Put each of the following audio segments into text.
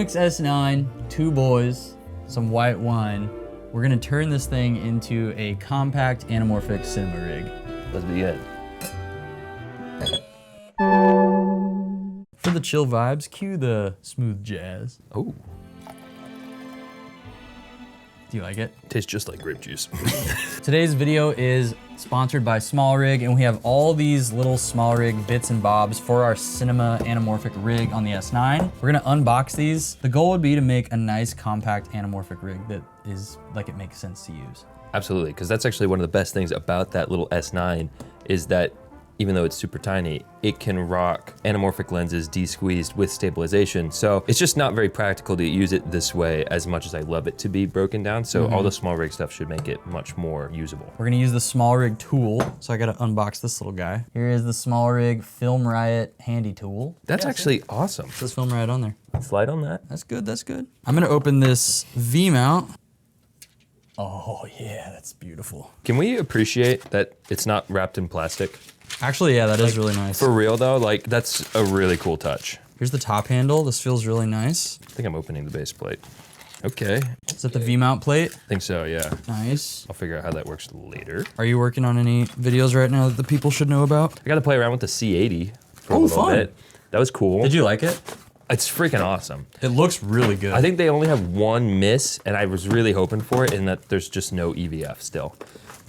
Lumix S9, 2 boys, some white wine. We're gonna turn this thing into a compact anamorphic cinema rig. Let's begin. For the chill vibes, cue the smooth jazz. Oh. Do you like it? Tastes just like grape juice. Today's video is sponsored by Smallrig, and we have all these little Smallrig bits and bobs for our cinema anamorphic rig on the S9. We're gonna unbox these. The goal would be to make a nice compact anamorphic rig that is like it makes sense to use. Absolutely, because that's actually one of the best things about that little S9 is that even though it's super tiny, it can rock anamorphic lenses de-squeezed with stabilization. So it's just not very practical to use it this way as much as I love it to be broken down. So all the Smallrig stuff should make it much more usable. We're gonna use the Smallrig tool. So I gotta unbox this little guy. Here is the Smallrig Film Riot handy tool. That's actually awesome. It says Film Riot on there. Slide on that. That's good, that's good. I'm gonna open this V-mount. Oh yeah, that's beautiful. Can we appreciate that it's not wrapped in plastic? Actually, yeah, that is really nice. For real though, like that's a really cool touch. Here's the top handle. This feels really nice. I think I'm opening the base plate. Okay. Is that the V-mount plate? I think so, yeah. Nice. I'll figure out how that works later. Are you working on any videos right now that the people should know about? I got to play around with the C80 for a Oh, little fun. bit. That was cool. Did you like it? It's freaking awesome. It looks really good. I think they only have one miss, and I was really hoping for it, in that there's just no EVF still.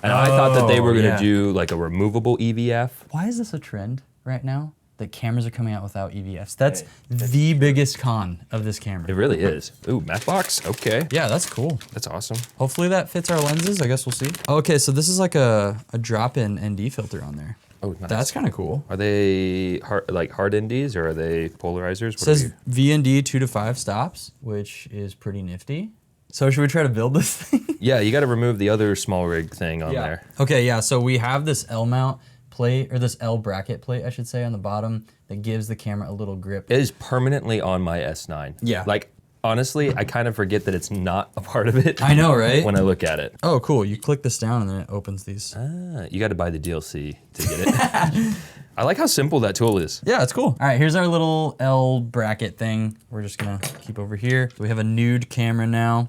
And I thought that they were gonna do like a removable EVF. Why is this a trend right now? That cameras are coming out without EVFs. That's the biggest con of this camera. It really is. Ooh, matte box, okay. Yeah, that's cool. That's awesome. Hopefully that fits our lenses. I guess we'll see. Okay, so this is like a drop-in ND filter on there. Oh, nice. That's kind of cool. Are they hard NDs or are they polarizers? It says VND 2 to 5 stops, which is pretty nifty. So should we try to build this thing? Yeah, you gotta remove the other Smallrig thing on there. Okay, yeah, so we have this L mount plate, or this L bracket plate, I should say, on the bottom that gives the camera a little grip. It is permanently on my S9. Yeah. Like, honestly, I kind of forget that it's not a part of it. I know, right? When I look at it. Oh, cool. You click this down and then it opens these. Ah, you gotta buy the DLC to get it. I like how simple that tool is. Yeah, it's cool. All right, here's our little L bracket thing. We're just gonna keep over here. We have a nude camera now.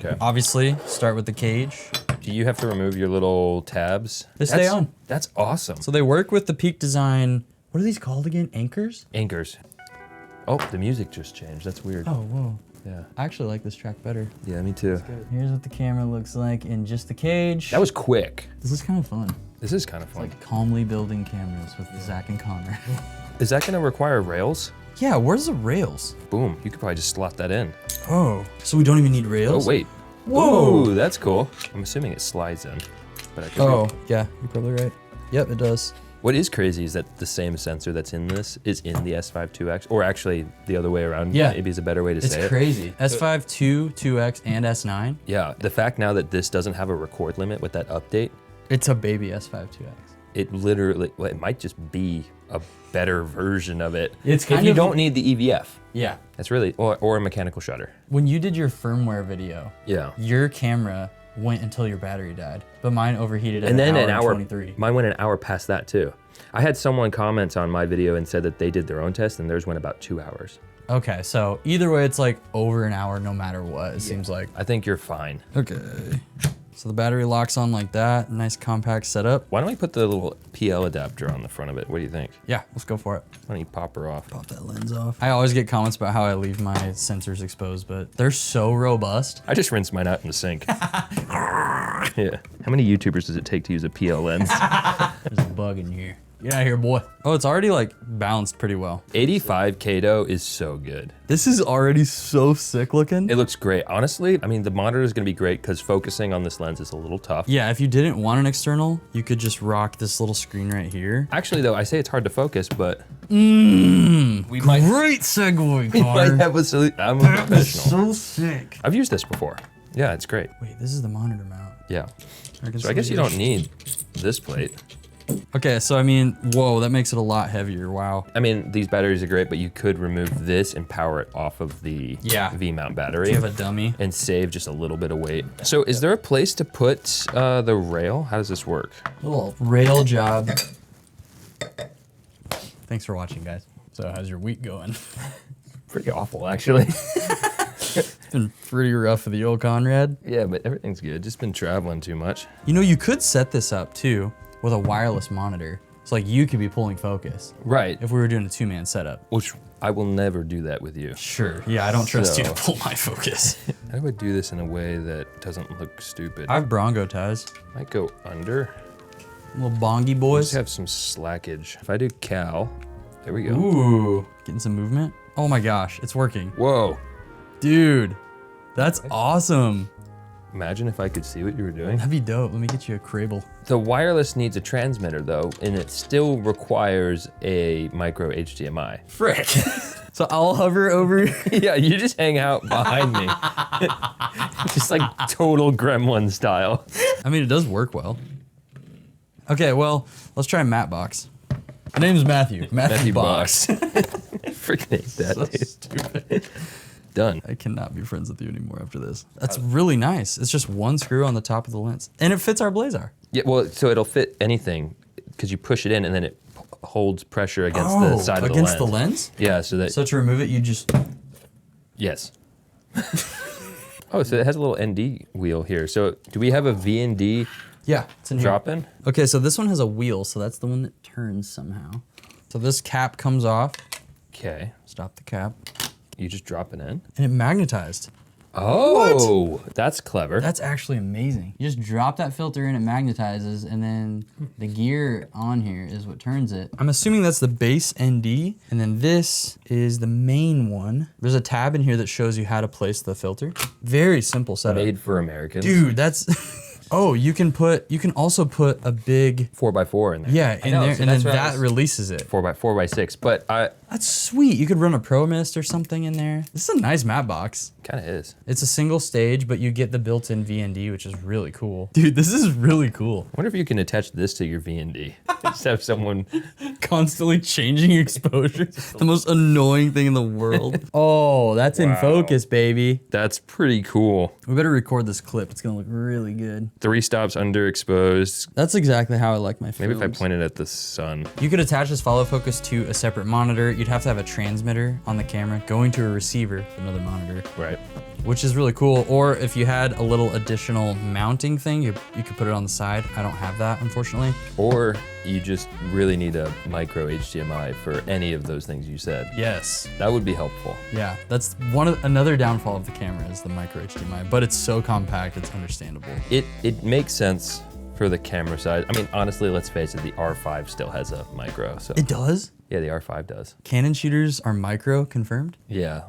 Okay. Obviously, start with the cage. Do you have to remove your little tabs? They stay on. That's awesome. So they work with the Peak Design, what are these called again? Anchors? Anchors. Oh, the music just changed. That's weird. Oh, whoa. Yeah. I actually like this track better. Yeah, me too. Here's what the camera looks like in just the cage. That was quick. This is kind of fun. This is kind of fun. Like calmly building cameras with Zach and Connor. Is that gonna require rails? Yeah, where's the rails? Boom, you could probably just slot that in. Oh, so we don't even need rails? Oh, wait. Whoa. Ooh, that's cool. I'm assuming it slides in, but I could Oh, be. yeah, you're probably right. Yep, it does. What is crazy is that the same sensor that's in this is in the S5 2X, or actually the other way around. Yeah. Maybe is a better way to say it. It's crazy. S5 2, 2X, and S9. Yeah, the fact now that this doesn't have a record limit with that update, It's a baby S5 2X. it literally, well, it might just be a better version of it. It's if kind you of- don't need the EVF. Yeah. That's really, or a mechanical shutter. When you did your firmware video, Yeah. your camera went until your battery died, but mine overheated at And then an an hour hour, and 23. mine went an hour past that too. I had someone comment on my video and said that they did their own test and theirs went about 2 hours. Okay, so either way, it's like over an hour no matter what, it seems like. I think you're fine. Okay. So the battery locks on like that. Nice compact setup. Why don't we put the little PL adapter on the front of it? What do you think? Yeah, let's go for it. Why don't you pop her off? Pop that lens off. I always get comments about how I leave my sensors exposed, but they're so robust. I just rinsed mine out in the sink. Yeah. How many YouTubers does it take to use a PL lens? There's a bug in here. Get out of here, boy. Oh, it's already like balanced pretty well. 85K though is so good. This is already so sick looking. It looks great. Honestly, I mean, the monitor is gonna be great because focusing on this lens is a little tough. Yeah, if you didn't want an external, you could just rock this little screen right here. Actually though, I say it's hard to focus, but We might- Great segue, I Connor. have a silly, I'm a professional. So sick. I've used this before. Yeah, it's great. Wait, this is the monitor mount. Yeah. So I guess you don't need this plate. Okay, so I mean, whoa, that makes it a lot heavier, wow. I mean, these batteries are great, but you could remove this and power it off of the V-mount battery. You have a dummy. And save just a little bit of weight. So is there a place to put the rail? How does this work? Little rail job. Thanks for watching, guys. So how's your week going? Pretty awful, actually. It's been pretty rough for the old Conrad. Yeah, but everything's good. Just been traveling too much. You know, you could set this up too with a wireless monitor. So like you could be pulling focus Right. if we were doing a 2-man setup. Which I will never do that with you. Sure. Yeah, I don't trust you to So- pull my focus. How do I do this in a way that doesn't look stupid? I have Bronco ties. Might go under. Little bongy Just boys. have some slackage. If I do Cal, there we go. Ooh, getting some movement. Oh my gosh, it's working. Whoa. Dude, that's awesome. Imagine if I could see what you were doing. That'd be dope. Let me get you a Crable. The wireless needs a transmitter though, and it still requires a micro HDMI. Frick. So I'll hover over. Yeah, you just hang out behind me. Just like total gremlin style. I mean, it does work well. Okay, well, let's try Mattbox. My name's Matthew. Matthew Box. Freaking hate that, So dude. stupid. Done. I cannot be friends with you anymore after this. That's really nice. It's just one screw on the top of the lens. And it fits our Blazar. Yeah, well, so it'll fit anything because you push it in and then it holds pressure against the side of the lens. Against the lens? Yeah, so that, So to remove it, you just... yes. Oh, so it has a little ND wheel here. So do we have a V&D Yeah, it's in here. drop in? Okay, so this one has a wheel, so that's the one that turns somehow. So this cap comes off. Okay. Stop the cap. You just drop it in? And it magnetized. Oh, that's clever. That's actually amazing. You just drop that filter in, it magnetizes, and then the gear on here is what turns it. I'm assuming that's the base ND, and then this is the main one. There's a tab in here that shows you how to place the filter. Very simple setup. Made for Americans. Dude, that's... Oh, you can also put a big... 4x4 in there. Yeah, in there, so and then that's what I that was- releases it. 4x6, but That's sweet. You could run a Pro Mist or something in there. This is a nice matte box. kind of is. It's a single stage, but you get the built-in VND, which is really cool. Dude, this is really cool. I wonder if you can attach this to your V&D. Just have someone. Constantly changing exposure. The most annoying thing in the world. Oh, that's in focus, baby. That's pretty cool. We better record this clip. It's gonna look really good. 3 stops underexposed. That's exactly how I like my films. Maybe if I point it at the sun. You could attach this follow focus to a separate monitor. You'd have to have a transmitter on the camera going to a receiver, another monitor, Right. which is really cool. Or if you had a little additional mounting thing, you could put it on the side. I don't have that, unfortunately. Or you just really need a micro HDMI for any of those things you said. Yes. That would be helpful. Yeah, that's another downfall of the camera is the micro HDMI, but it's so compact, it's understandable. It makes sense for the camera size. I mean, honestly, let's face it, the R5 still has a micro. So It does? yeah, the R5 does. Canon shooters are micro confirmed? Yeah.